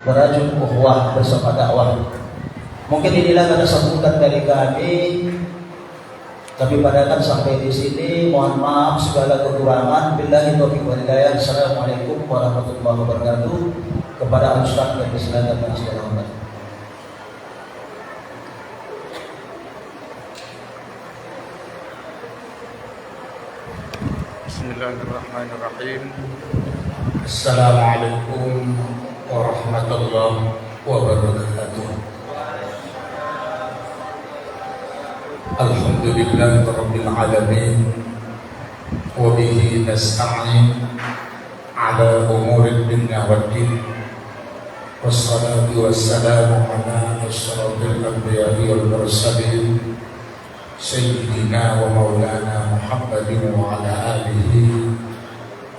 berajung ukhuwah bersama dakwah. Mungkin inilah kata sambutan dari kami. Tapi pada kan sampai di sini, mohon maaf segala kekurangan. Billahi taufiq wal hidayah. Assalamualaikum warahmatullahi wabarakatuh. Kepada Ustaz yang disilakan dan segala hormat. Bismillahirrahmanirrahim. Assalamualaikum warahmatullahi wabarakatuh. Alhamdulillahi rabbil alamin, wa bihi nasta'in ala umuri dunya waddin, wassalatu wassalamu ala asyrafil anbiya'i wal mursalin sayyidina wa maulana Muhammadin wa ala alihi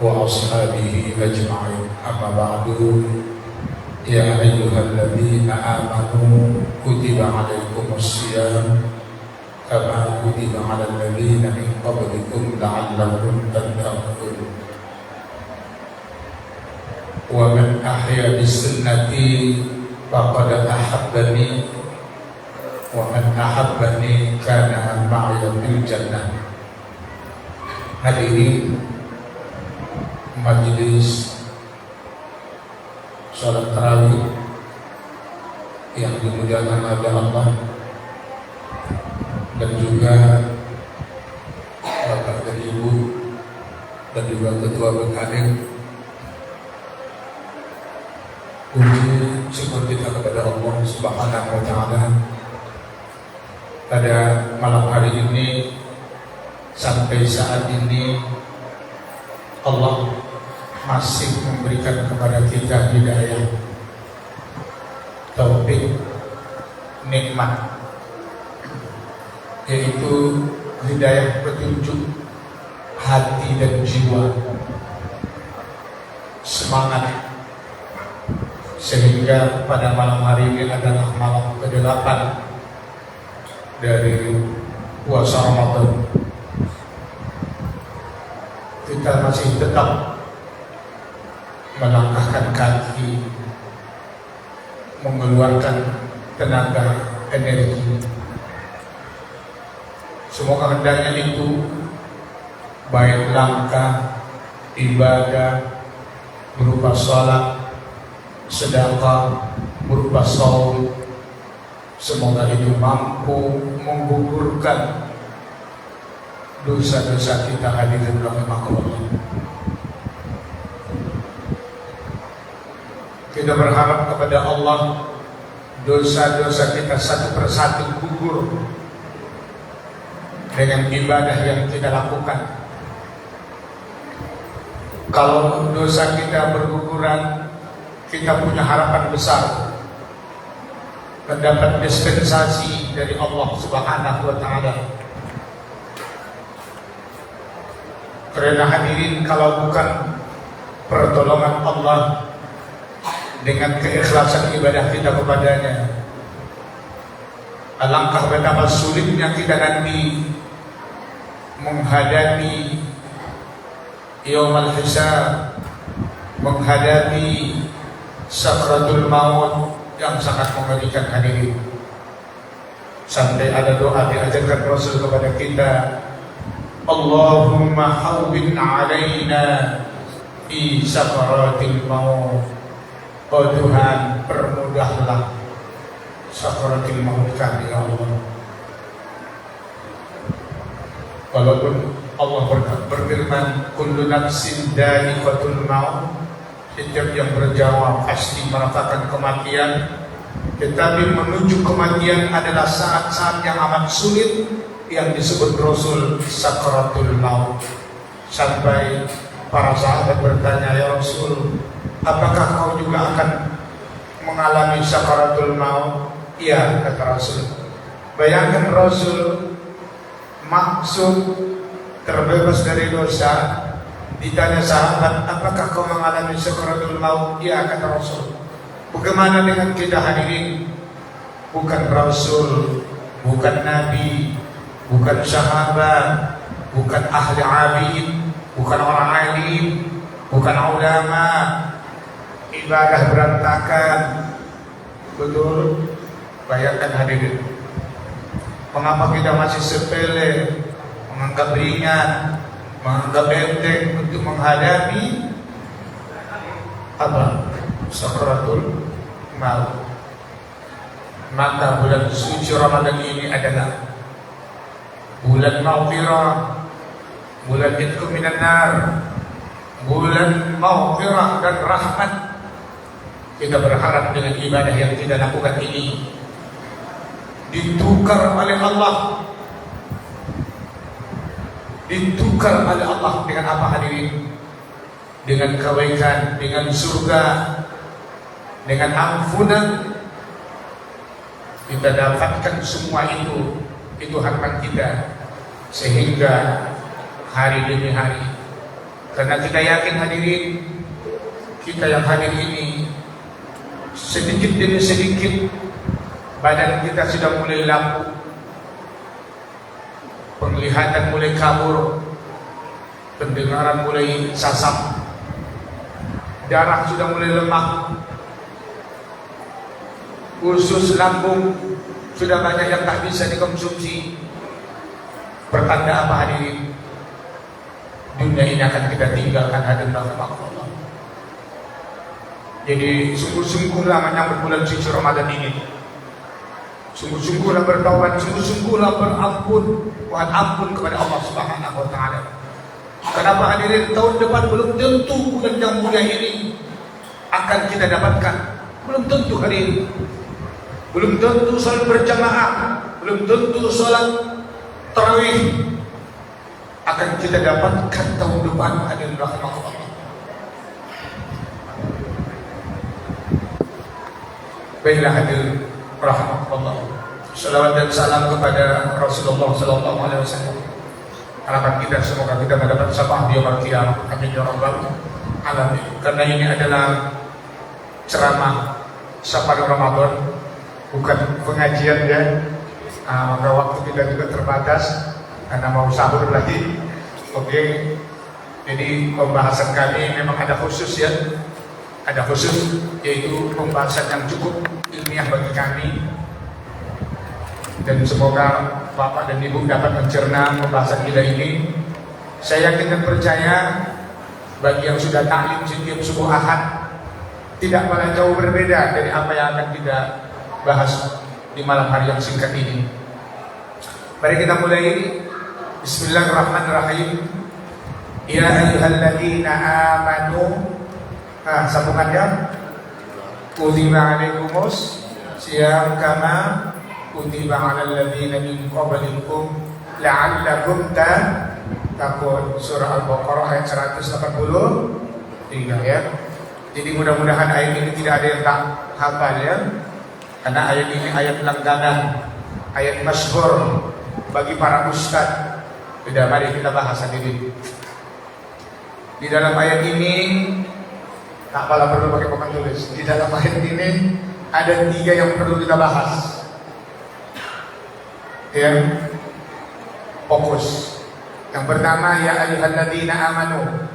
wa ashabihi ajma'in. Amma ba'du, ya ayyuhalladzina amanu kutiba alaikumus shiyam kama kutiba 'alal ladzina min qablikum la'allakum tattaqun. Wa man ahya bisunnati faqad ahabbani wa man ahabbani kana ma'iya fil jannah. Hadirin majelis salat tarawih yang dimuliakan oleh Allah, dan juga bapak dan ibu dan juga ketua BKN, puji syukur kita kepada Allah Subhanahu wa Ta'ala pada malam hari ini. Sampai saat ini Allah masih memberikan kepada kita hidayah, taufik, nikmat, yaitu hidayah petunjuk hati dan jiwa, semangat, sehingga pada malam hari ini adalah malam ke-8 dari puasa Ramadan. Kita masih tetap melangkahkan kaki, mengeluarkan tenaga, energi. Semoga hendaknya itu baik langkah ibadah berupa salat, sedekah, berupa shaum, semoga itu mampu menggugurkan dosa-dosa kita hadirin rahimakumullah. Kita berharap kepada Allah dosa-dosa kita satu persatu gugur dengan ibadah yang kita lakukan. Kalau dosa kita berguguran, kita punya harapan besar mendapat dispensasi dari Allah Subhanahu wa Ta'ala. Karena hadirin, kalau bukan pertolongan Allah dengan keikhlasan ibadah kita kepadanya, alangkah betapa sulitnya kita nanti menghadapi yaumul hisab, menghadapi sakratul maut yang sangat mengerikan hadirin. Sampai ada doa diajarkan Rasul kepada kita, Allahumma hawwin alaina fi sakratil maut. Oh Tuhan, permudahlah sakratil maut kami, ya Allah. Walaupun Allah berfirman, kullu nafsin dha'iqatul maut, setiap yang berjawab pasti merasakan kematian, tetapi menuju kematian adalah saat-saat yang amat sulit yang disebut Rasul sakratul maut. Sampai para sahabat bertanya, ya Rasul, apakah kau juga akan mengalami sakratul maut? Iya, kata Rasul. Bayangkan Rasul maksud terbebas dari dosa. Ditanya sahabat, apakah kau mengalami sakratul maut? Iya, kata Rasul. Bagaimana dengan kita hadirin? Bukan Rasul, bukan Nabi, bukan sahabat, bukan ahli abid, bukan orang alim, bukan ulama. ibadah berantakan. Betul? Bayangkan hadirin, mengapa kita masih sepele, menganggap ringan, menganggap enteng untuk menghadapi apa? Sakratul maut. Maka bulan suci Ramadan ini adalah bulan maghfirah, bulan itqu minan nar, bulan maghfirah dan rahmat. Kita berharap dengan ibadah yang kita lakukan ini ditukar oleh Allah, ditukar oleh Allah dengan apa hadirin? Dengan kebaikan, dengan surga, dengan ampunan. Kita dapatkan semua itu harapan kita, sehingga hari demi hari, karena kita yakin hadirin, kita yang hadir ini sedikit demi sedikit badan kita sudah mulai lapuk, penglihatan mulai kabur, pendengaran mulai sasap, darah sudah mulai lemah, usus lambung sudah banyak yang tak bisa dikonsumsi. Pertanda apa hadirin? Dunia ini akan kita tinggalkan hadirin Allah. Jadi sungguh-sungguhlah menyambut bulan suci Ramadan ini. Sungguh-sungguhlah bertaubat, sungguh-sungguhlah berampun, mohon ampun kepada Allah Subhanahu wa taala. Kenapa hadirin? Tahun depan belum tentu bulan yang mulia ini akan kita dapatkan. Belum tentu hadirin. Belum tentu salat berjamaah, belum tentu salat tarawih akan kita dapatkan tahun depan hadirin rahimahullah. Baiklah hadirin rahmatullah. Salawat dan salam kepada Rasulullah sallallahu alaihi wasallam. Harapan kita semoga kita mendapat syafaat di yaumil qiyamah. Amin ya rabbal alamin. Karena ini adalah ceramah syafaat Ramadan, bukan pengajian ya. Maka waktu kita juga terbatas karena mau sahur lagi. Oke. Jadi pembahasan kami memang ada khusus ya. Ada khusus, yaitu pembahasan yang cukup ilmiah bagi kami, dan semoga Bapak dan Ibu dapat mencerna pembahasan kita ini. Saya yakin dan percaya bagi yang sudah taklim setiap subuh Ahad tidak malah jauh berbeda dari apa yang akan kita bahas di malam hari yang singkat ini. Mari kita mulai. Bismillahirrahmanirrahim. Ya ayyuhalladzina amanu. Sambungannya, kutiba alaikumus siyam kama kutiba alal ladzina min qablikum la'allakum tattaqun. Surah Al-Baqarah ayat 183 ya. Jadi mudah-mudahan ayat ini tidak ada yang tak hafal ya, karena ayat ini ayat langganan, ayat masyhur bagi para ustaz. Sudah, mari kita bahas ini. Di dalam ayat ini tak apalah perlu pakai papan tulis. Di dalam ayat ini ada 3 yang perlu kita bahas. Yang fokus. Yang pertama, ya ayyuhalladzina amanu,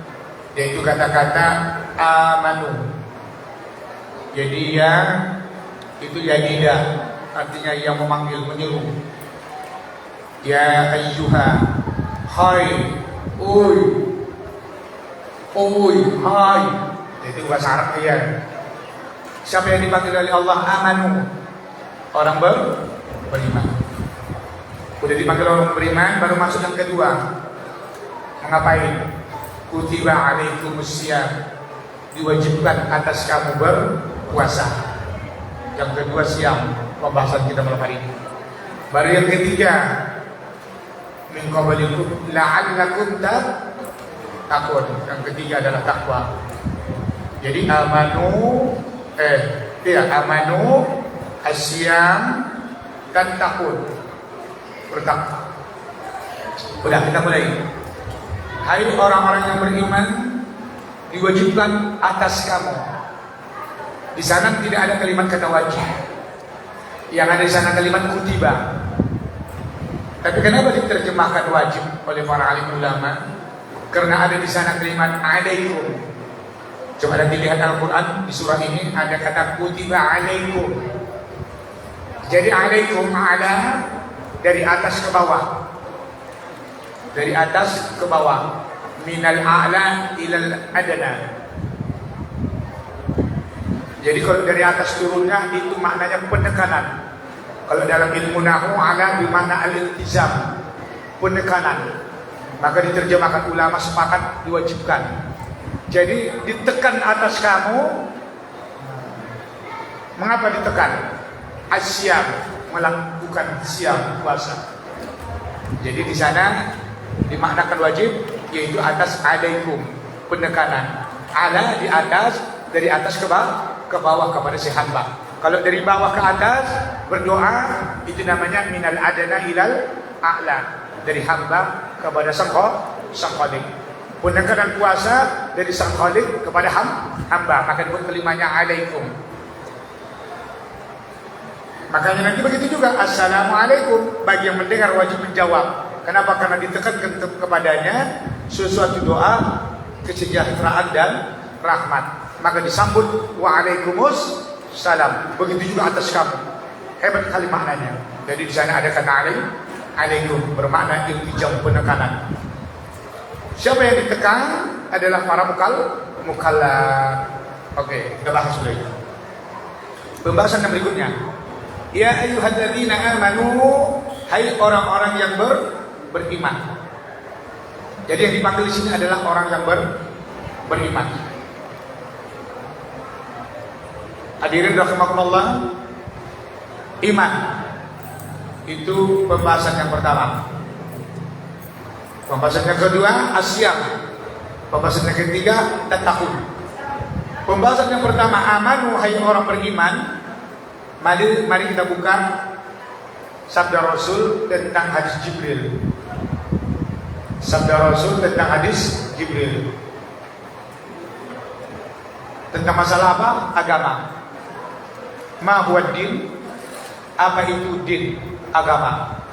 yaitu kata-kata amanu. Jadi ya itu yadidah, artinya yang memanggil, menyeru. Ya ayyuha, hai, oi, hai. Itu bahasa Arab ya. Siapa yang dipanggil oleh Allah? Amanu, orang beriman. Udah dipanggil orang beriman, baru masuk yang kedua. Mengapain? Kutiba alaikumusiyam, diwajibkan atas kamu berpuasa. Yang kedua siam, pembahasan kita malam hari ini. Baru yang ketiga, min qablikum la'allakum tattaqun. Yang ketiga adalah takwa. Jadi amanu, amanu, asyam, dan takun, bertakwa. Udah, kita mulai. Hai orang-orang yang beriman, diwajibkan atas kamu. Di sana tidak ada kalimat kata wajib. Yang ada di sana kalimat kutiba. Tapi kenapa diterjemahkan wajib oleh para alim ulama? Karena ada di sana kalimat alaikum. Coba nanti lihat Al-Quran di surah ini ada kata kutiba alaikum. Jadi alaikum ala dari atas ke bawah. Dari atas ke bawah. Minal a'la ilal adna. Jadi kalau dari atas turunnya itu maknanya penekanan. Kalau dalam ilmu nahwu ala bermakna al-iltizam, penekanan. Maka diterjemahkan ulama sepakat diwajibkan. Jadi ditekan atas kamu. Mengapa ditekan? Asyam, melakukan siam puasa. Jadi di sana dimaknakan wajib, yaitu atas alaikum, penekanan. Ala di atas, dari atas ke bawah kepada si hamba. Kalau dari bawah ke atas berdoa, itu namanya minal adana ilal a'la, dari hamba kepada sang khalik. Penekanan puasa dari sang khalik kepada hamba, maka disebut kelimanya alaikum. Makanya nanti begitu juga assalamualaikum, bagi yang mendengar wajib menjawab. Kenapa? Karena ditekankan kepadanya sesuatu doa kesejahteraan dan rahmat. Maka disambut waalaikumsalam salam. Begitu juga atas kamu. Hebat kali maknanya. Jadi di sana ada kata alaikum bermakna iltijam, penekanan. Siapa yang ditekan adalah para mukallaf. Oke, kita bahas dulu. Pembahasan yang berikutnya. Ya ayyuhalladzina amanu, hai orang-orang yang beriman. Jadi yang dipanggil di sini adalah orang yang beriman. Hadirin rahimakumullah, iman itu pembahasan yang pertama. Pembahasan yang kedua asyam. Pembahasan yang ketiga tattaqun. Pembahasan yang pertama amanu, hai orang beriman. Mari kita buka sabda Rasul tentang hadis Jibril. Sabda Rasul tentang hadis Jibril. Tentang masalah apa? Agama. Ma huwa din? Apa itu din? Agama.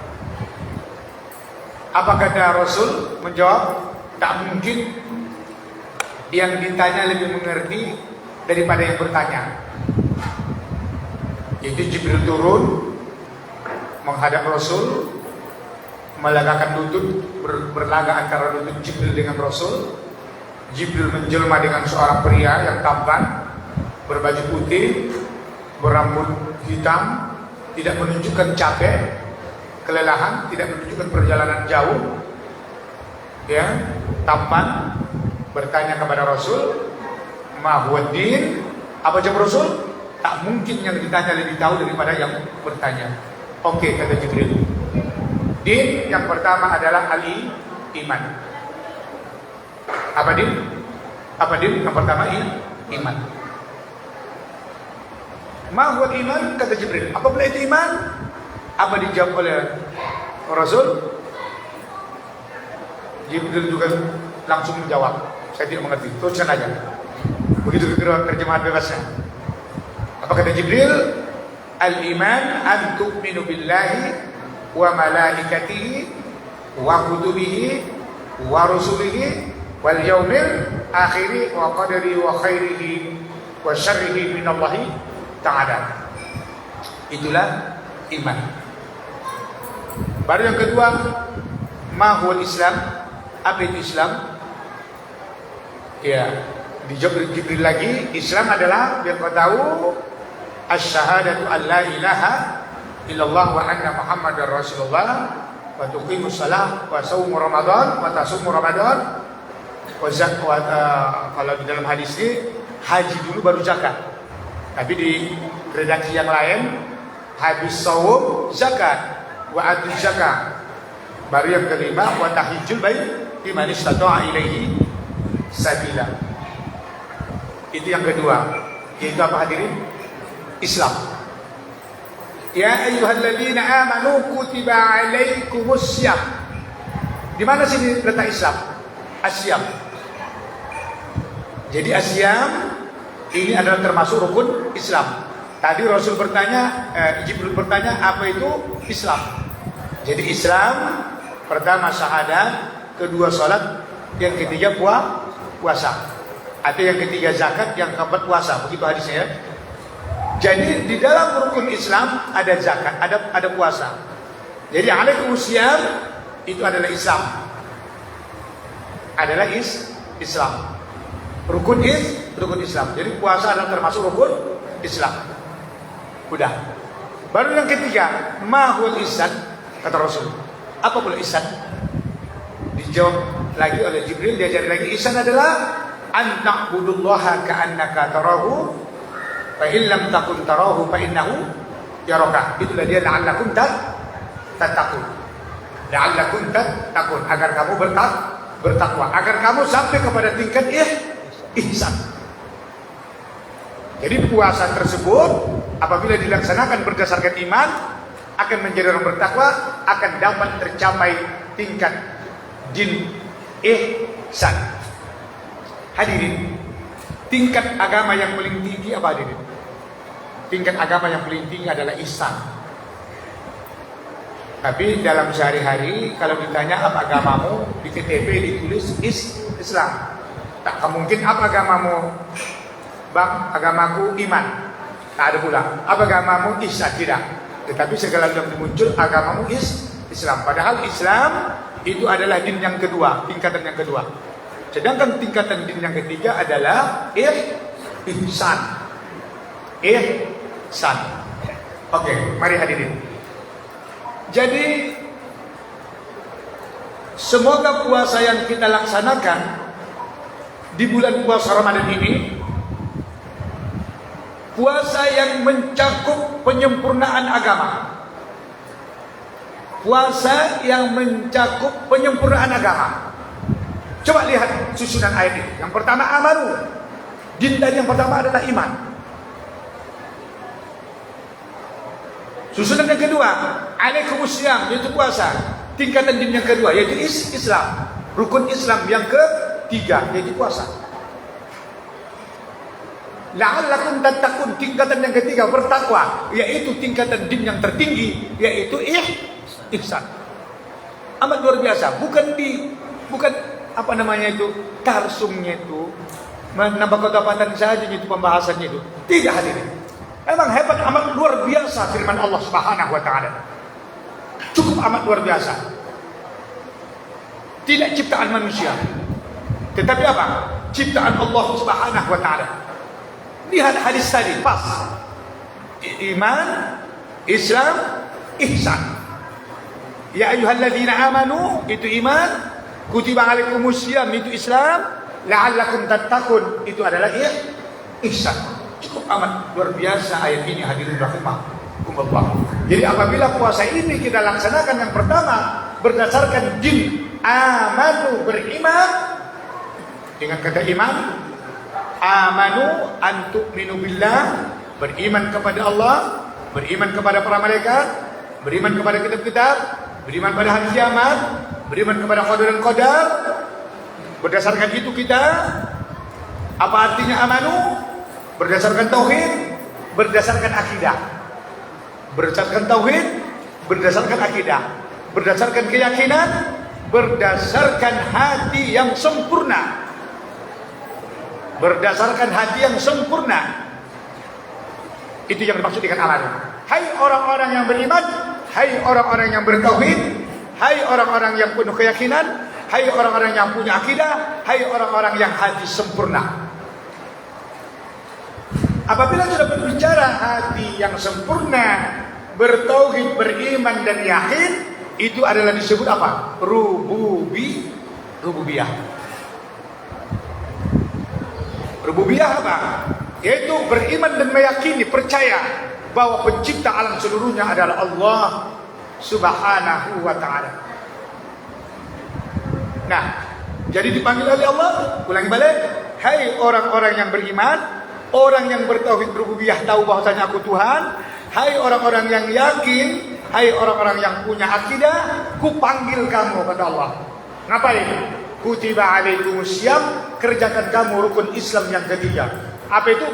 Apa kata Rasul? Menjawab, tak mungkin yang ditanya lebih mengerti daripada yang bertanya. Itu Jibril turun menghadap Rasul, melagakan lutut, berlaga antara lutut Jibril dengan Rasul. Jibril menjelma dengan seorang pria yang tampan, berbaju putih, berambut hitam, tidak menunjukkan capek, kelelahan, tidak menunjukkan perjalanan jauh, ya, tampan, bertanya kepada Rasul, ma huwa din? Apa jawab Rasul? Tak mungkin yang ditanya lebih tahu daripada yang bertanya. Oke, kata Jibril. Din yang pertama adalah iman. Apa din? Apa din? Yang pertama iman. Ma huwa iman? Kata Jibril. Apa pula itu iman? Apa dijawab oleh Rasul? Jibril juga langsung menjawab, saya tidak mengerti. Teruskan aja. Begitu terjemahan bebasnya. Apa kata Jibril? Al-iman an tu'minu billahi wa malaikatihi wa kutubihi wa rusulihi wal yaumil akhiri wa qadari wa khairihi wa syarrihi minallahi ta'ala. Itulah iman. Baru yang kedua, ma huwal Islam? Apa itu Islam? Ya, dijawab Jibril lagi, Islam adalah biar kau tahu asyhadatu an la ilaha illallah wa anna muhammadar rasulullah wa tuqimus shalah wa saumu ramadan wa tasumu ramadan wa zakat. Kalau di dalam hadis ini haji dulu baru zakat. Tapi di redaksi yang lain habis saum zakat wa atu zakat. Baru yang kelima wa tahijjul bait liman istata'a ilaihi sabila. Itu yang kedua. Yaitu apa hadirin? Islam. Ya ayyuhalladzina amanu kutiba alaikumussyam. Di mana sini letak Islam? Asyam. Jadi asyam ini adalah termasuk rukun Islam. Tadi Rasul bertanya, Jibril bertanya apa itu Islam. Jadi Islam pertama syahadat, kedua salat, yang ketiga puasa. Atau yang ketiga zakat, yang keempat puasa. Begitu hadisnya ya. Jadi di dalam rukun Islam ada zakat, ada puasa. Jadi alaikumusiyam itu adalah Islam. Adalah Islam. Rukun Islam. Jadi puasa adalah termasuk rukun Islam. Udah. Baru yang ketiga, mahul ihsan, kata Rasul. Apa pula ihsan? Dijawab lagi oleh Jibril, diajari lagi. Ihsan adalah an ta'budullaha ka'annaka tarahu fa in lam takun tarahu fa innahu yaraka. Itulah dia la'allakum tattaqun. La'allakum tattaqun, agar kamu bertakwa, agar kamu sampai kepada tingkat ihsan. Jadi puasa tersebut apabila dilaksanakan berdasarkan iman akan menjadi orang bertakwa, akan dapat tercapai tingkat din ihsan. Hadirin, tingkat agama yang paling tinggi apa hadirin? Tingkat agama yang paling tinggi adalah ihsan. Tapi dalam sehari-hari kalau ditanya apa agamamu, di KTP ditulis Islam. Tak mungkin apa agamamu? Bang, agamaku iman. Tak ada pula. Apa agamamu? Ihsan, tidak. Tetapi segala yang muncul agamamu Islam. Padahal Islam itu adalah din yang kedua, tingkatan yang kedua. Sedangkan tingkatan din yang ketiga adalah ihsan. Ihsan. Oke, mari hadirin. Jadi semoga puasa yang kita laksanakan di bulan puasa Ramadan ini puasa yang mencakup penyempurnaan agama. Puasa yang mencakup penyempurnaan agama. Coba lihat susunan ayat ini. Yang pertama amanu. Din dari yang pertama adalah iman. Susunan yang kedua alaikumusiyam, yaitu puasa. Tingkatan din yang kedua yaitu Islam. Rukun Islam yang ketiga yaitu puasa. La'allakum tattaqun, tingkatan yang ketiga bertakwa, yaitu tingkatan din yang tertinggi, yaitu ihsan. Amat luar biasa. Bukan apa namanya itu, tarsumnya itu, menambah ketepatan saja itu pembahasannya itu. Tidak hadirin. Emang hebat, amat luar biasa firman Allah Subhanahu wa taala. Cukup amat luar biasa. Tidak ciptaan manusia, tetapi apa? Ciptaan Allah Subhanahu wa taala. Lihat hadis tadi, pas. Iman, Islam, ihsan. Ya ayyuhalladzina amanu, itu iman. Kutiba alaikumusiyam, itu Islam. La'allakum tattaqun, itu adalah ihsan. Cukup amat luar biasa ayat ini hadirin rahimakumullah. Jadi apabila puasa ini kita laksanakan, yang pertama berdasarkan din amanu, beriman. Dengan kata iman, amanu an tu'minu billah, beriman kepada Allah, beriman kepada para malaikat, beriman kepada kitab-kitab, beriman pada hari kiamat, beriman kepada qadar dan qadar. Berdasarkan itu kita, apa artinya amanu? Berdasarkan tauhid, berdasarkan akidah. Berdasarkan tauhid, berdasarkan akidah, berdasarkan keyakinan, berdasarkan hati yang sempurna. Berdasarkan hati yang sempurna. Itu yang dimaksud dengan amanu. Hai orang-orang yang beriman, hai orang-orang yang bertauhid, hai orang-orang yang penuh keyakinan, hai orang-orang yang punya akidah, hai orang-orang yang hati sempurna. Apabila sudah berbicara hati yang sempurna, bertauhid, beriman dan yakin, itu adalah disebut apa? Rububiyah. Rububiyah apa? Yaitu beriman dan meyakini, percaya bahwa pencipta alam seluruhnya adalah Allah Subhanahu wa ta'ala. Nah, jadi dipanggil oleh Allah, ulangi balik, hai orang-orang yang beriman, orang yang bertauhid rububiyah, tahu bahwasanya aku Tuhan, hai orang-orang yang yakin, hai orang-orang yang punya akidah, ku panggil kamu kata Allah. Ngapain? Kutiba alaikumusiyam, kerjakan kamu rukun Islam yang ketiga. Apa itu?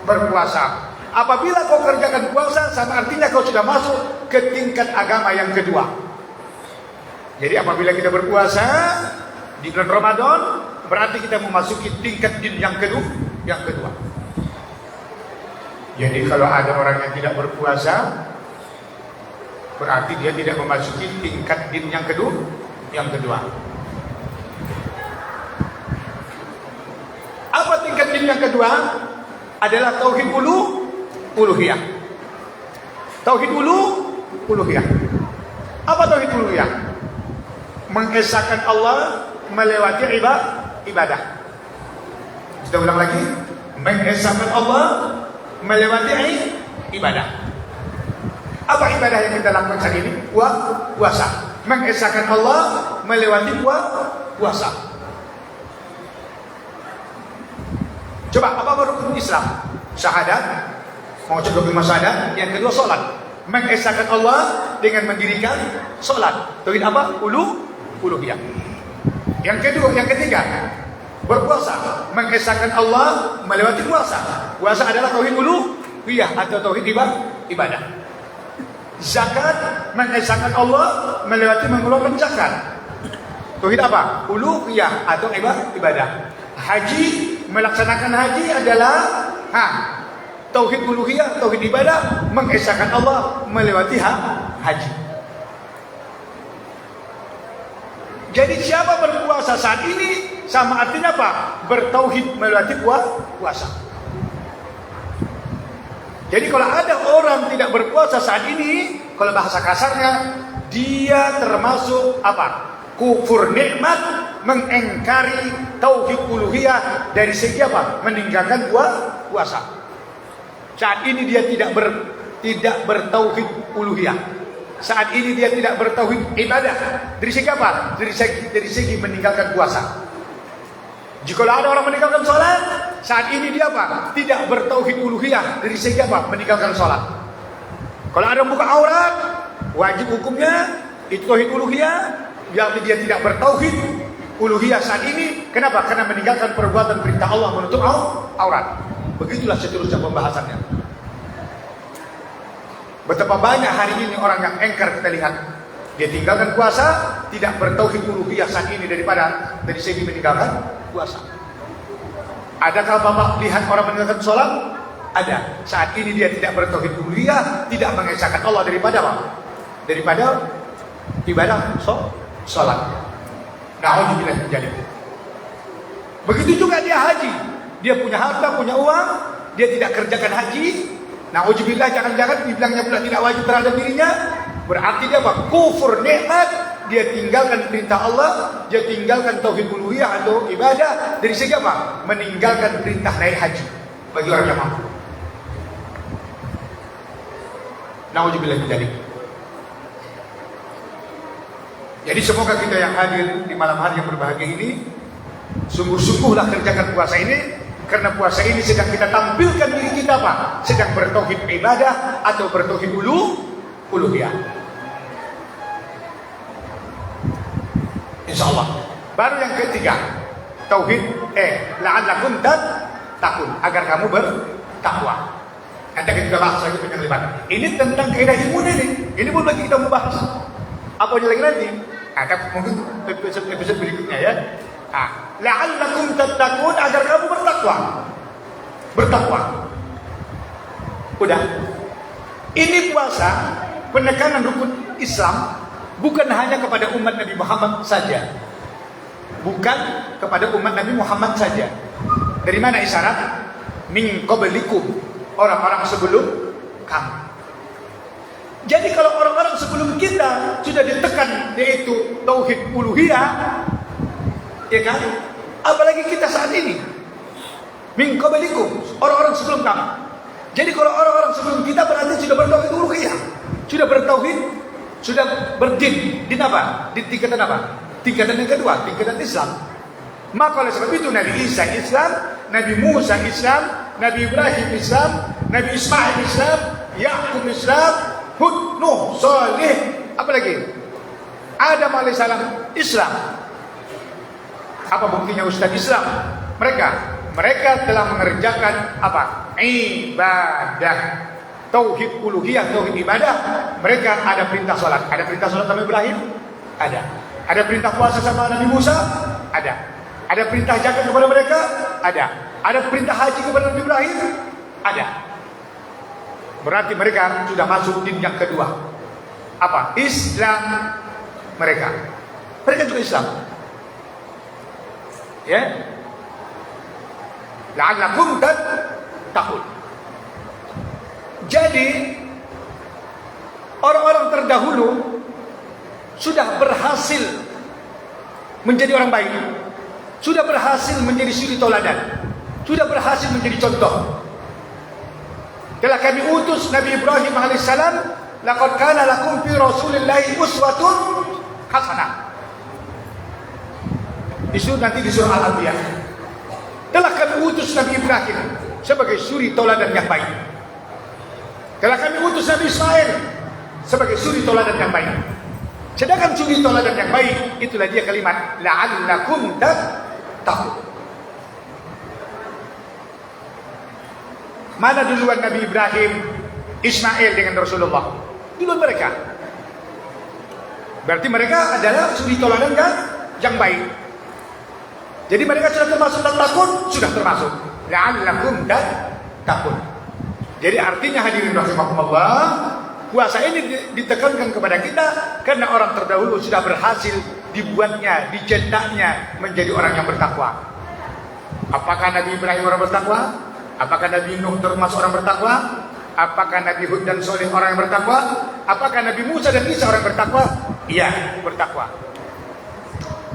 Berpuasa. Apabila kau kerjakan puasa, sama artinya kau sudah masuk ke tingkat agama yang kedua. Jadi apabila kita berpuasa di bulan Ramadan, berarti kita memasuki tingkat din yang kedua. Jadi kalau ada orang yang tidak berpuasa, berarti dia tidak memasuki tingkat din yang kedua. Apa tingkat din yang kedua? Adalah tauhid uluhiyah. Tauhid uluhiyah. Apa tauhid uluhiyah? Mengesahkan Allah melewati ibadah. Kita ulang lagi. Mengesahkan Allah melewati ibadah. Apa ibadah yang kita lakukan saat ini? Puasa. Mengesahkan Allah melewati puasa. Coba apa rukun Islam? Syahadat, mengucapkan kelima syahadat. Yang kedua salat. Mengesahkan Allah dengan mendirikan salat. Tauhid apa? Uluhiyah. Yang ketiga, berpuasa. Mengesahkan Allah melewati puasa. Puasa adalah tauhid uluhiyah atau tauhid ibadah. Zakat, mengesahkan Allah melewati mengeluarkan zakat. Tauhid apa? Uluhiyah atau ibadah. Haji, melaksanakan haji adalah tauhid uluhiyah, tauhid ibadah, mengesahkan Allah melewati haji. Jadi siapa berpuasa saat ini sama artinya apa? Bertauhid melewati puasa. Jadi kalau ada orang tidak berpuasa saat ini, kalau bahasa kasarnya, dia termasuk apa? Kufur nikmat, mengingkari tauhid uluhiyah dari segi apa? Meninggalkan puasa. Saat ini dia tidak bertauhid uluhiyah. Saat ini dia tidak bertauhid ibadah. Dari segi apa? Dari segi meninggalkan puasa. Jika ada orang meninggalkan sholat, saat ini dia apa? Tidak bertauhid uluhiyah. Dari segi apa? Meninggalkan sholat. Kalau ada buka aurat, wajib hukumnya itu tauhid uluhiyah. Berarti dia tidak bertauhid uluhiyah saat ini. Kenapa? Karena meninggalkan perbuatan perintah Allah menutup aurat. Begitulah seterusnya pembahasannya. Betapa banyak hari ini orang yang engkar kita lihat. Dia tinggalkan puasa, tidak bertauhid uluhiyah saat ini dari segi meninggalkan puasa. Adakah Bapak lihat orang meninggalkan sholat? Ada. Saat ini dia tidak bertauhid uluhiyah, tidak mengesahkan Allah daripada apa? Daripada ibadah sholat. Na'udzubillah terjadi. Begitu juga dia haji. Dia punya harta, punya uang, dia tidak kerjakan haji. Na'udzubillah, jangan-jangan dibilangnya pula tidak wajib terhadap dirinya. Berarti dia apa? Kufur nikmat. Dia tinggalkan perintah Allah, dia tinggalkan tauhid uluhiyah atau ibadah dari segi apa? Meninggalkan perintah naik haji bagi orang yang mampu. Na'udzubillah terjadi. Jadi semoga kita yang hadir di malam hari yang berbahagia ini sungguh-sungguhlah kerjakan puasa ini, karena puasa ini sedang kita tampilkan diri kita apa? Sedang bertauhid ibadah atau bertauhid uluhiyah. Insyaallah. Baru yang ketiga, tauhid la'allakum tattaqun, agar kamu bertakwa. Nanti kita bahas lagi penjelasan. Ini tentang kaidah ilmu ini. Ini pun lagi kita membahas. Apa lagi nanti? Mungkin episode berikutnya ya. La'allakum tattaqun, agar kamu bertakwa. Udah. Ini puasa penekanan rukun Islam bukan hanya kepada umat Nabi Muhammad saja. Bukan kepada umat Nabi Muhammad saja. Dari mana isyarat? Min qablikum, orang-orang sebelum kamu. Jadi kalau orang-orang sebelum kita sudah ditekan yaitu tauhid uluhiyah, ya kan? Apalagi kita saat ini. Min qablikum, orang-orang sebelum kamu. Jadi kalau orang-orang sebelum kita berarti sudah bertauhid uluhiyah, sudah bertauhid, sudah berdin. Din apa? Di tingkatan apa? Tingkatan yang kedua, tingkatan Islam. Maka oleh sebab itu Nabi Isa Islam, Nabi Musa Islam, Nabi Ibrahim Islam, Nabi Ismail Islam, Yakub Islam, Hud, Nuh, Saleh, apa lagi? Adam alaihissalam Islam. Apa buktinya Ustaz Islam? Mereka telah mengerjakan apa? Ibadah. Tauhid uluhiyah, tauhid ibadah. Mereka ada perintah salat. Ada perintah salat sama Ibrahim? Ada. Ada perintah puasa sama Nabi Musa? Ada. Ada perintah zakat kepada mereka? Ada. Ada perintah haji kepada Nabi Ibrahim? Ada. Berarti mereka sudah masuk din yang kedua. Apa? Islam mereka. Mereka juga Islam. Ya. La'allakum tattaqun. Jadi orang-orang terdahulu sudah berhasil menjadi orang baik, sudah berhasil menjadi suri tauladan, sudah berhasil menjadi contoh. Telah kami utus Nabi Ibrahim alaihissalam, laqad kana lakum fi rasulillahi uswatun hasanah. Nanti di surah Al-Anbiya. Telah kami utus Nabi Ibrahim sebagai suri tauladan yang baik. Telah kami utus Nabi Ismail sebagai suri tauladan yang baik. Sedangkan suri tauladan yang baik, itulah dia kalimat la'allakum tattaqun. Mana duluan Nabi Ibrahim, Ismail dengan Rasulullah? Duluan mereka. Berarti mereka adalah suri tauladan yang baik. Jadi mereka sudah termasuk tattaqun, sudah termasuk la'allakum tattaqun. Jadi artinya hadirin rahimakumullah, puasa ini ditekankan kepada kita karena orang terdahulu sudah berhasil dibuatnya, dicetaknya menjadi orang yang bertakwa. Apakah Nabi Ibrahim orang bertakwa? Apakah Nabi Nuh termasuk orang bertakwa? Apakah Nabi Hud dan Saleh orang yang bertakwa? Apakah Nabi Musa dan Isa orang yang bertakwa? Iya, bertakwa.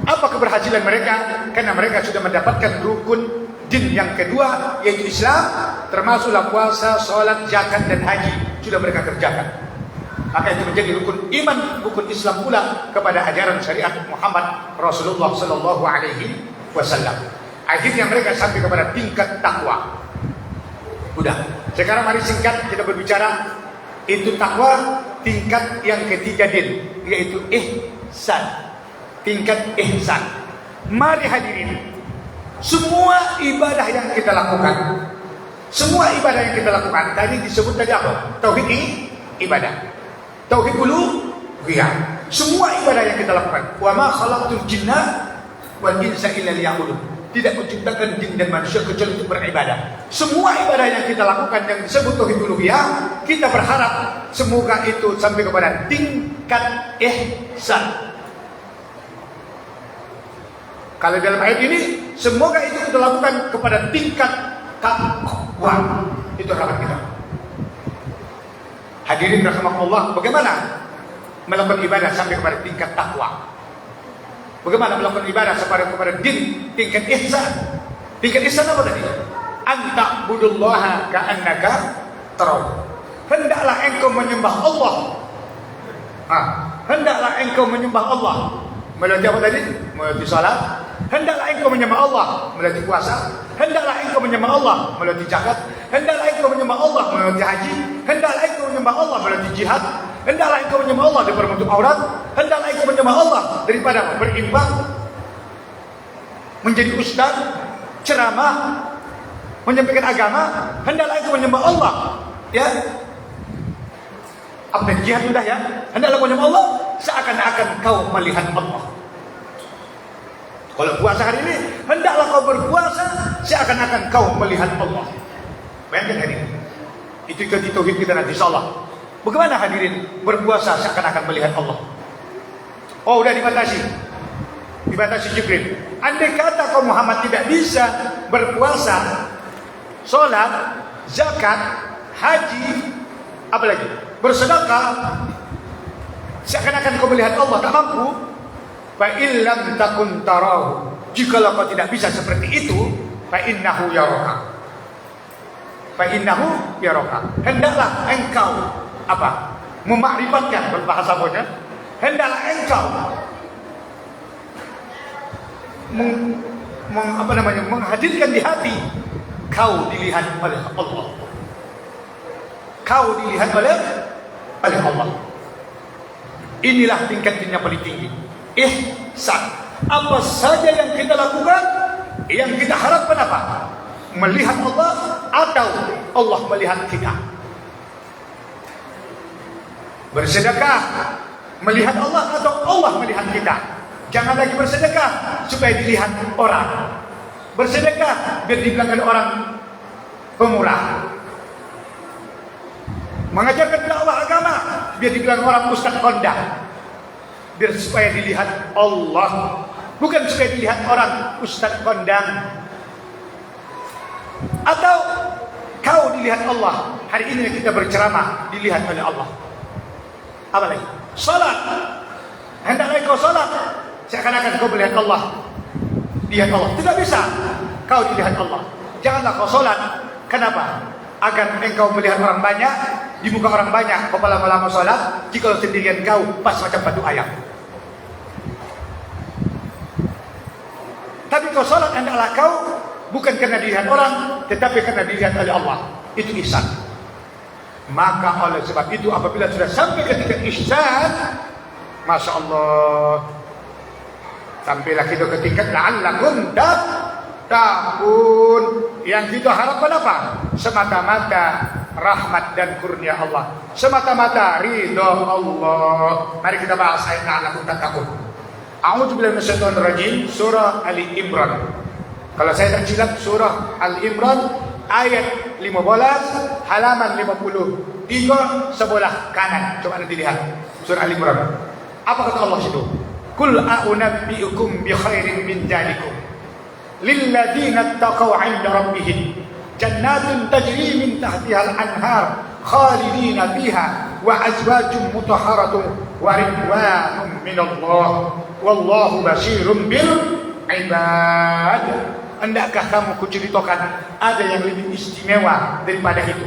Apa keberhasilan mereka? Karena mereka sudah mendapatkan rukun din yang kedua, yaitu Islam, termasuklah puasa, sholat, zakat dan haji sudah mereka kerjakan. Maka itu menjadi rukun iman, rukun Islam pula kepada ajaran syariat Muhammad Rasulullah Sallallahu Alaihi Wasallam. Akhirnya mereka sampai kepada tingkat takwa. Udah. Sekarang mari singkat kita berbicara itu takwa tingkat yang ketiga din, yaitu ihsan. Tingkat ihsan. Mari hadirin, semua ibadah yang kita lakukan, semua ibadah yang kita lakukan tadi disebut tadi apa? Tauhid ibadah, tauhid uluhiyah. Semua ibadah yang kita lakukan. Wa ma khalaqtul jinna wal insa illa liya'budun. Tidak menciptakan jin dan manusia kecuali untuk beribadah. Semua ibadah yang kita lakukan yang disebut tauhid uluhiyah, kita berharap semoga itu sampai kepada tingkat ihsan. Kalau dalam ayat ini, semoga itu kita lakukan kepada tingkat takwa. Itu harapan kita. Hadirin rahimakumullah, bagaimana melakukan ibadah sampai kepada tingkat takwa? Bagaimana melakukan ibadah sampai kepada tingkat ihsan? Tingkat ihsan apa tadi? Anta budullaha ka'annaka tarahu. Hendaklah engkau menyembah Allah. Hendaklah engkau menyembah Allah. Melalui apa tadi? Melalui salat. Hendaklah engkau menyembah Allah melalui puasa. Hendaklah engkau menyembah Allah melalui zakat. Hendaklah engkau menyembah Allah melalui haji. Hendaklah engkau menyembah Allah melalui jihad. Hendaklah engkau menyembah Allah daripada menutup aurat. Hendaklah engkau menyembah Allah daripada berinfak, menjadi ustaz, ceramah, menyampaikan agama. Hendaklah engkau menyembah Allah, ya. Apa jihad sudah ya? Hendaklah kau menyembah Allah seakan-akan kau melihat Allah. Kalau puasa hari ini, hendaklah kau berpuasa seakan-akan kau melihat Allah. Bayangkan hari ini. Itu tauhid kita nanti insyaallah. Bagaimana hadirin berpuasa seakan-akan melihat Allah? Oh, udah dibatasi Jibril. Andai kata kaum Muhammad tidak bisa berpuasa, sholat, zakat, haji, apa lagi? Bersedekah, seakan-akan kau melihat Allah, tak mampu. Fa illam takun tarahu, jikalau kau tidak bisa seperti itu, fa innahu yaraka. Hendaklah engkau apa? Memakrifatkan berbahasa bonya. Hendaklah engkau menghadirkan di hati kau dilihat oleh Allah. Kau dilihat oleh Allah. Inilah tingkat yang paling tinggi. Ihsan. Apa saja yang kita lakukan, yang kita harapkan apa? Melihat Allah atau Allah melihat kita. Bersedekah, melihat Allah atau Allah melihat kita. Jangan lagi bersedekah supaya dilihat orang. Bersedekah biar dibilang orang pemurah. Mengajarkan dakwah agama biar dibilang orang ustaz kondang. Biar supaya dilihat Allah, bukan supaya dilihat orang ustaz kondang. Atau kau dilihat Allah. Hari ini kita berceramah dilihat oleh Allah. Apa lagi? Salat. Hendaklah kau salat seakan-akan kau melihat Allah. Lihat Allah. Tidak bisa kau dilihat Allah. Janganlah kau salat. Kenapa? Agar engkau melihat orang banyak, di muka orang banyak kau lama-lama salat, jika sendirian kau pas macam batu ayam. Tapi kau salat hendaklah kau bukan karena dilihat orang, tetapi karena dilihat oleh Allah. Itu ihsan. Maka oleh sebab itu apabila sudah sampai ketika ihsan, Masya Allah, sampailah kita ketika la'allakum tattaqun. Yang kita harapkan apa? Semata-mata rahmat dan kurnia Allah, semata-mata ridha Allah. Mari kita bahas ayat la'allakum tattaqun. A'udzubillahi minasyaitonir rajim, surah Ali Imran. Kalau saya tak silap, surah Al-Imran ayat 15 halaman 53 sebelah kanan. Coba nanti lihat surah Al-Imran. Apa kata Allah situ? Qul a'unabbi'ukum bi khairin min dzalikum lilladzina taqaw 'inda rabbihim jannatun tajri min tahtiha al-anhar khalidina fiha wa azwajun mutahharatun wa ridwanun minallah wallahu basirun bil ibad. Hendakkah kamu kuceritakan ada yang lebih istimewa daripada itu?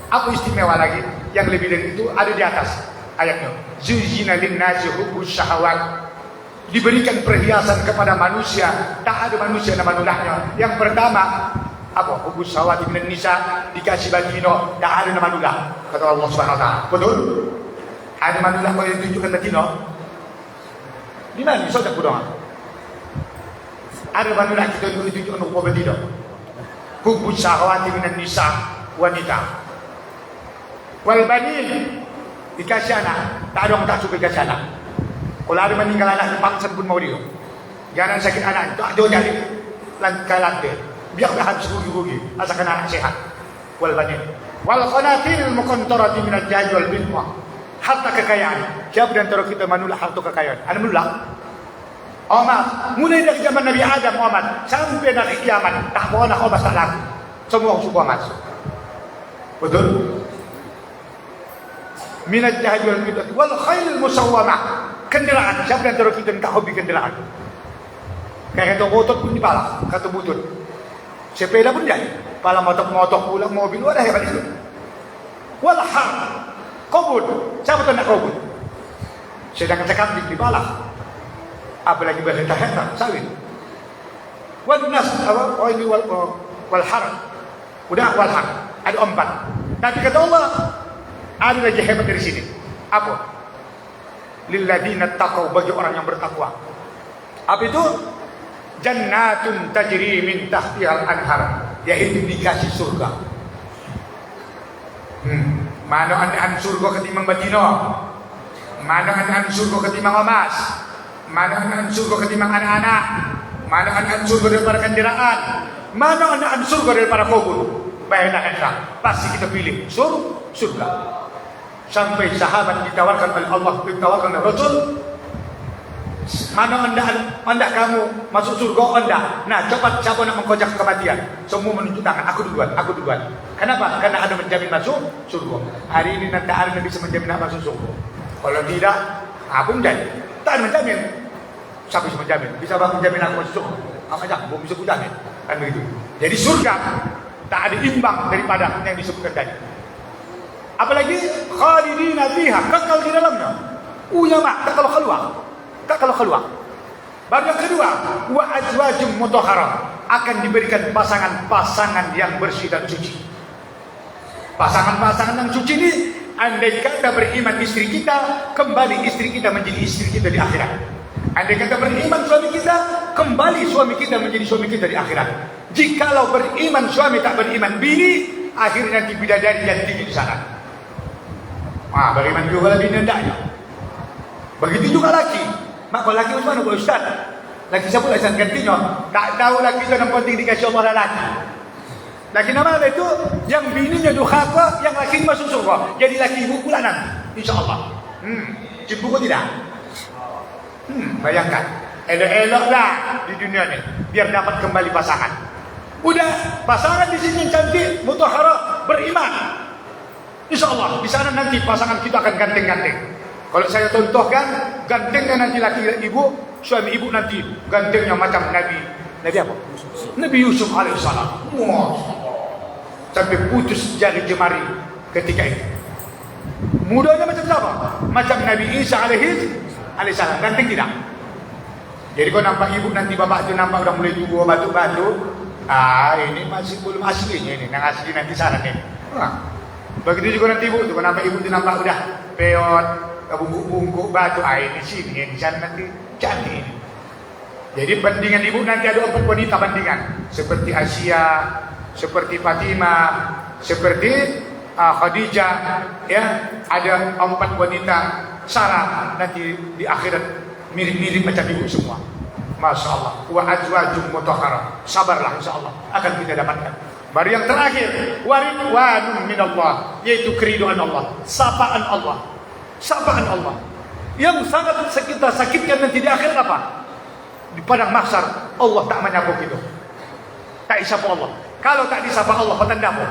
Apa istimewa lagi? Yang lebih dari itu ada di atas ayatnya. Zujina linnasi hubbus syahawat. Diberikan perhiasan kepada manusia. Tak ada manusia nama nulahnya. Yang pertama apa? Hubbus syahawat minan nisa, dikasih batino. Tak ada nama nulah. Kata Allah Subhanahu wa taala. Betul? Ada manulah kau yang tunjukkan batino? Di mana? Sodak budong. Ada manulah kita tunjukkan rupa batino. Hubbus syahawat minan nisa, wanita. Wal banin, dikasih anak. Tak ada orang tak suka dikasih anak. Kalau ada meninggal anak dipaksa pun mau dia. Jangan sakit anak, tak ada jadi lantai. Biar habis rugi-rugi, asalkan anak sehat. Wal banin. Wal qanatil muqantarati minal jahj wal bid'ah. Harta kekayaan. Siapa di antara kita manulah harta kekayaan? Ada manulah? Omas, mulai dari zaman Nabi Adam Omas sampai dari kiamat, tak pernah Omas tak laku. Semua suku Omas. Betul? Minat jahaj wal bid'ah wal khail musawwamah. Kendaraan, siapa di antara kita tak hobi kendaraan? Kayak kata motor pun dipalak, kata butut. Sepeda pun jadi. Pala motor pulang mobil, ada hebat itu. Wal har, kobud. Siapa tu nak kobud? Sedangkan cakap dipalak. Apalagi berhenta-henta, sawit. Wal nas, apa? Oh ini wal har. Udah wal har. Ada 4. Tapi kata Allah, ada lagi hebat dari sini. Apa? Lilladzina taqaw, bagi orang yang bertakwa. Apa itu? Jannatun tajri min tahtiha al-anhar, yaitu dikasih surga. Mana an surga ketimbang batino? Mana an surga ketimbang emas? Mana an surga ketimbang anak-anak? Mana an surga daripada kendaraan? Mana an surga daripada kubur? Bayangkan, pasti kita pilih surga. Sampai sahabat ditawarkan oleh Allah, ditawarkan oleh Rasul, mana anda kamu masuk surga anda? Nah, cepat siapa nak mengkojak kematian? Semua menunjuk tangan, aku duluan. Kenapa? Karena ada menjamin masuk surga. Hari ini nanti ada yang bisa menjamin nak masuk surga. Kalau tidak, aku menjamin. Tak ada menjamin. Siapa bisa menjamin? Bisa menjamin aku masuk surga? Apa aja? Belum bisa menjamin. Kan begitu. Jadi surga tak ada imbang daripada yang disebutkan tadi. Apalagi khalidina fiha, kekal di dalamnya. Ulama tak kalau keluar. Baru yang kedua, wa azwajum mutahharah, akan diberikan pasangan-pasangan yang bersih dan suci. Pasangan-pasangan yang suci ini, andai kata beriman istri kita, kembali istri kita menjadi istri kita di akhirat. Andai kata beriman suami kita, kembali suami kita menjadi suami kita di akhirat. Jikalau beriman suami tak beriman bini, akhirnya nanti bidadari yang tinggi di sana. Beriman juga bini hendaknya. Begitu juga laki. mak kalau laki macam mana buat ustaz? Laki siapa lah ustaz gantinya? Tak tahu laki tu yang penting dikasih Allah lelaki. Laki nama itu yang bininya durhaka, yang laki masuk surga. Jadi laki ibu pula nanti, insya-Allah. Cimpu kau tidak? Bayangkan, elok-eloklah di dunia ni biar dapat kembali pasangan. Udah, pasangan di sini cantik, mutahharah, beriman. Insya-Allah di sana nanti pasangan kita akan ganteng-ganteng. Kalau saya contohkan, gantengnya nanti laki ibu, suami ibu nanti gantengnya macam Nabi apa? Nabi Yusuf alaihissalam. Sampai putus jari jemari ketika itu. Mudanya macam siapa? Macam Nabi Isa alaihissalam. Ganteng tidak? Jadi kau nampak ibu nanti bapak tu nampak udah mulai tua batu-batu. Ini masih belum aslinya ini. Yang asli nanti sana nih. Begitu juga nanti ibu tu, kau nampak ibu tu nampak udah peot, bungkuk-bungkuk batu. Ini sini, di sana nanti cantik ini. Jadi bandingan ibu nanti ada 4 wanita bandingan. Seperti Asia, seperti Fatimah, seperti Khadijah, ya, ada 4 wanita Sarah nanti di akhirat mirip-mirip macam ibu semua. Masya Allah. Wa azwajum mutahharah. Sabarlah, insya Allah akan kita dapatkan. Baru yang terakhir, waridwanun minallah, yaitu keriduan Allah, sapaan Allah, sapaan Allah. Yang sangat kita sakitkan nanti di akhirat apa? Di padang mahsyar Allah tak menyapa kita. Tak disapa Allah. Kalau tak disapa Allah, petanda apa?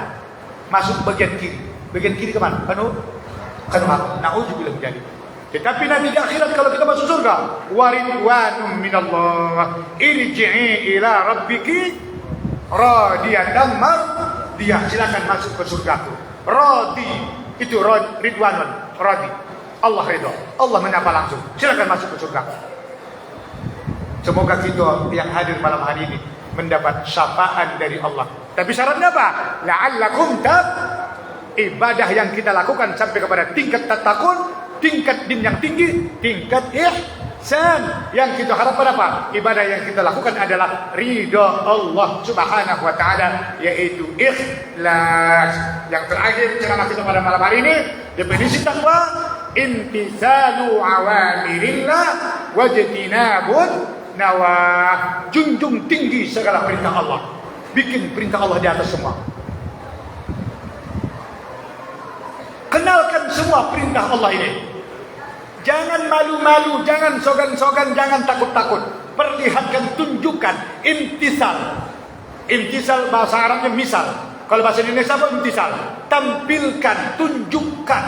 Masuk bagian kiri. Bagian kiri ke mana? Kanu apa? Na'udzubillah menjadi. Tetapi nanti di akhirat kalau kita masuk surga, waridwanum minallah, irji'i ila rabbiki radiyatan mardiyah. Silakan masuk ke surgaku. Radi itu ridwanun, radi. Allah ridha. Allah menyapa langsung. Silakan masuk ke surga. Semoga kita yang hadir malam hari ini mendapat syafa'an dari Allah. Tapi syaratnya apa? La'allakum ibadah yang kita lakukan sampai kepada tingkat tatakun, tingkat din yang tinggi, tingkat ihsan. Yang kita harapkan apa? Ibadah yang kita lakukan adalah ridha Allah Subhanahu wa taala, yaitu ikhlas. Yang terakhir ceramah kita pada malam hari ini, definisi takwa, imtithalu awamirillah wajtinabun nawah. Junjung tinggi segala perintah Allah, bikin perintah Allah di atas semua. Kenalkan semua perintah Allah ini. Jangan malu-malu, jangan sogan-sogan, jangan takut-takut. Perlihatkan, tunjukkan. Imtisal. Imtisal bahasa Arabnya misal. Kalau bahasa Indonesia apa imtisal? Tampilkan, tunjukkan.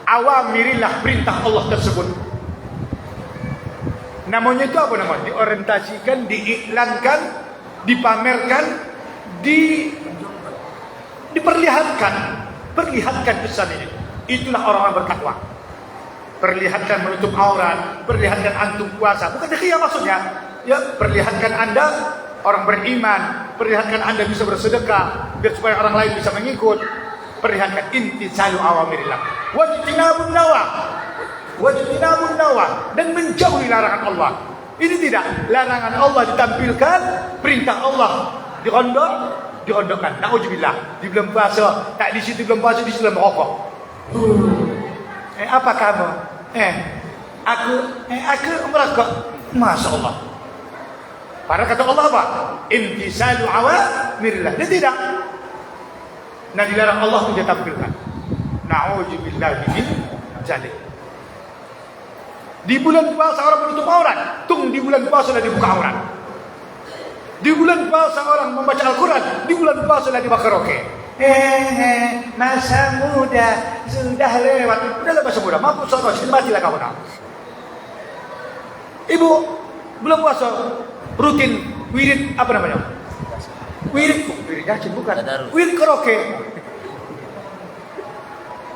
Awamirillah, perintah Allah tersebut. Namanya itu apa namanya? Diorientasikan, diiklankan, dipamerkan, diperlihatkan. Perlihatkan pesan ini. Itulah orang-orang bertakwa. Perlihatkan menutup aurat, perlihatkan antum puasa. Bukan dikira maksudnya. Ya, perlihatkan Anda orang beriman, perlihatkan Anda bisa bersedekah, biar supaya orang lain bisa mengikut. Perlihatkan intisalu awamirillah. Wajtinabun nawah. Wajtinabun nawah, dan menjauhi larangan Allah. Ini tidak, larangan Allah ditampilkan, perintah Allah dirondokkan. Na'udzubillah. Di bulan puasa, tak di situ bulan puasa, di situ merokok. Apa kamu? Aku merokok. Masya Allah. Padahal kata Allah apa? Imtisalu awamirillah. Dia tidak. Nah, dilarang Allah itu dia tampilkan. Na'udzubillah min zalik. Di bulan puasa orang menutup aurat. Di bulan puasa sudah dibuka aurat. Di bulan puasa orang membaca Al-Quran. Di bulan puasa sudah dibuka karaoke. Masa muda sudah lewat. Udahlah masa muda, mampu soal matilah kamu nak. Ibu belum puasa rutin wirid apa namanya? Wirid yakin bukan? Wirid karaoke.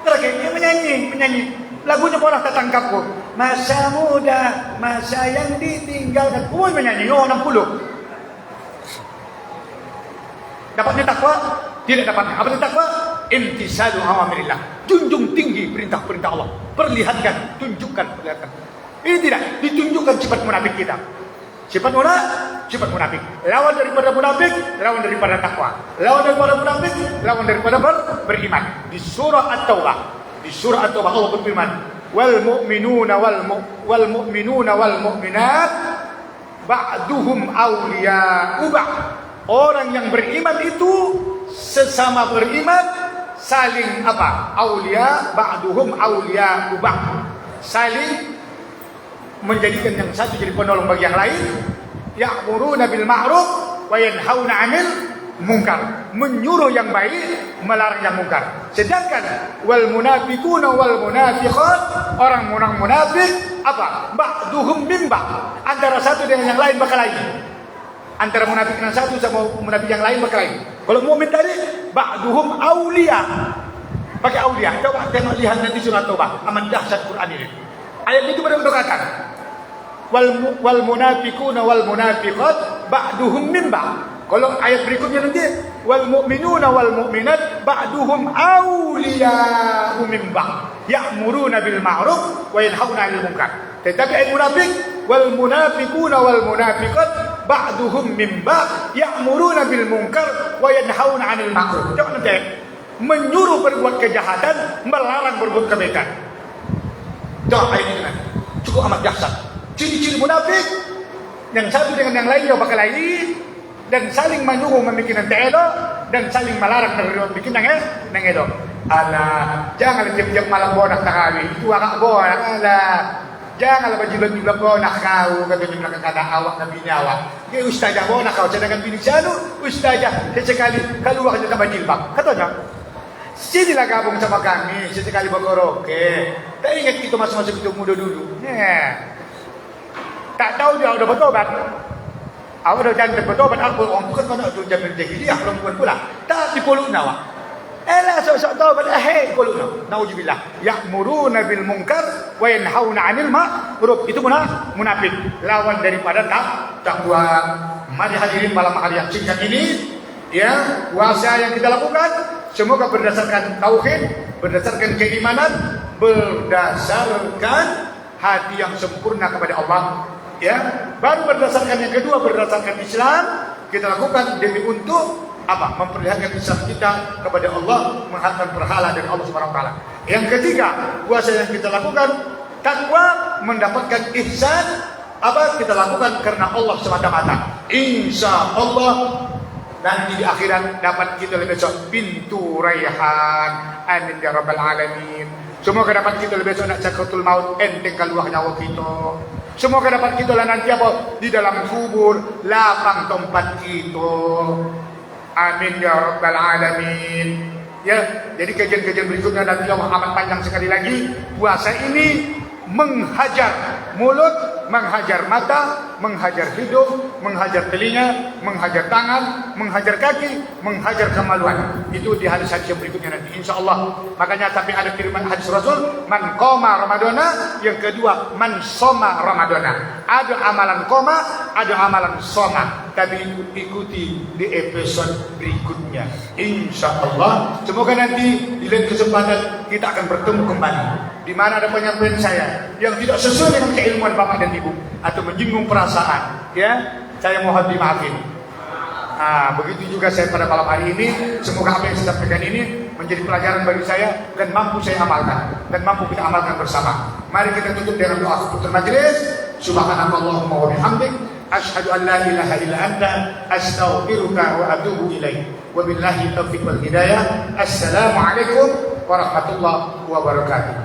Karaoke menyanyi. Lagunya orang tak tangkap kok. Masa muda, masa yang ditinggalkan. Menyanyi 60. Dapatnya takwa? Tidak dapatnya. Apa itu takwa? Imtisalu awamirillah. Junjung tinggi perintah-perintah Allah. Perlihatkan, tunjukkan, perlihatkan. Ini tidak ditunjukkan sifat munafik kita. Sifat munafik. Lawan daripada munafik, lawan daripada takwa. Lawan daripada munafik, lawan daripada beriman. Di surah At-Taubah. Di surah At-Taubah Allah berfirman, wal mu'minuna wal mu'minat ba'duhum awliya'u ba'd. Orang yang beriman itu sesama beriman saling apa? Aulia, ba'duhum awliya'u ba'd. Saling menjadikan yang satu jadi penolong bagi yang lain. Ya'muruna bil ma'ruf wa yanhauna 'anil munkar. Menyuruh yang baik, melarang yang munkar. Sedangkan wal munafiquna wal munafiqat, orang-orang munafik apa? Ba'duhum min ba'd. Antara satu dengan yang lain bakal lain. Antara munafik yang satu sama munafik yang lain bakal lain. Kalau mukmin tadi ba'duhum aulia. Pakai aulia. Coba tengok lihat nanti surah Taubah. Aman dahsyat Quran ini. Ayat itu benar kata wal munafiquna wal munafiqat ba'duhum min ba'd. Kalau ayat berikutnya nanti wal mu'minuna wal mu'minat ba'duhum awliya'u min ba'd ya'muruna bil ma'ruf wa yanhauna 'anil munkar. Tetapi ayat munafik wal munafiquna wal munafiqat ba'duhum min ba'd ya'muruna bil munkar wa yanhauna 'anil ma'ruf. Jangan nanti menyuruh berbuat kejahatan, melarang berbuat kebaikan. Doa ayat ini cukup amat dahsyat. Ciri-ciri munafik yang satu dengan yang lain juga bakal lain, dan saling menyuruh membuat yang elok dan saling melarang dari membuat yang elok. Alah, janganlah tiap-tiap malam bonak tarawih. Itu agak bonak. Alah, janganlah baju-baju bonak kau kata di belakang kata awak dan bini awak. Dia ustazah bonak kau sedangkan bini janu ustazah sesekali keluar je tanpa jilbab. Katanya, sinilah gabung sama kami sesekali berkoroke. Tak ingat kita masa-masa kita muda dulu. Tak tahu dia udah bertobat. Awak dah jangan bertobat. Aku orang tu kan kau nak tu jamin jahiliah perempuan pula. Tak dipoluk nawak. Elah sok-sok taubat ahai poluk naw. Nauzubillah. Ya'muruna bil munkar wa yanhauna 'anil ma'ruf. Itu munafik. Lawan daripada takwa. Mari hadirin malam hari yang singkat ini, ya, puasa yang kita lakukan semoga berdasarkan tauhid, berdasarkan keimanan, berdasarkan hati yang sempurna kepada Allah. Ya, baru berdasarkan yang kedua berdasarkan Islam kita lakukan demi untuk apa? Memperlihatkan Islam kita kepada Allah, mengharapkan pahala dari Allah Subhanahu wa taala. Yang ketiga, puasa yang kita lakukan takwa, mendapatkan ihsan, apa? Kita lakukan karena Allah semata-mata. Insya Allah nanti di akhirat dapat kita lebih besok pintu rayhan. Amin ya rabbal alamin. Semoga dapat kita lebih besok nak sakratul maut enteng keluar nyawa kita. Semoga dapat kita lah nanti apa? Di dalam kubur lapang tempat kita. Amin ya rabbal alamin. Ya, jadi kajian-kajian berikutnya nanti Allah amat panjang sekali lagi. Puasa ini menghajar mulut, menghajar mata, menghajar hidung, menghajar telinga, menghajar tangan, menghajar kaki, menghajar kemaluan. Itu di hadis-hadis yang berikutnya nanti insyaallah. Makanya sampai ada firman hadis Rasul, man qoma ramadana, yang kedua man soma ramadana. Ada amalan qoma, ada amalan soma. Tapi ikuti di episode berikutnya insyaallah. Semoga nanti di lain kesempatan kita akan bertemu kembali, di mana ada penyampaian saya yang tidak sesuai dengan keilmuan Bapak dan Ibu atau menyinggung perasaan, ya, saya mohon dimaafin. Begitu juga saya pada malam hari ini. Semoga apa yang saya sampaikan ini menjadi pelajaran bagi saya dan mampu saya amalkan dan mampu kita amalkan bersama. Mari kita tutup dengan doa tutup majelis. Subhanakallahumma wa bihamdik, asyhadu an la ilaha illa anta, astaghfiruka wa atubu ilaik. Wabillahi taufiq wal hidayah. Assalamualaikum warahmatullahi wabarakatuh.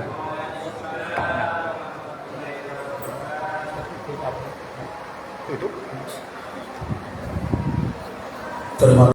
Terima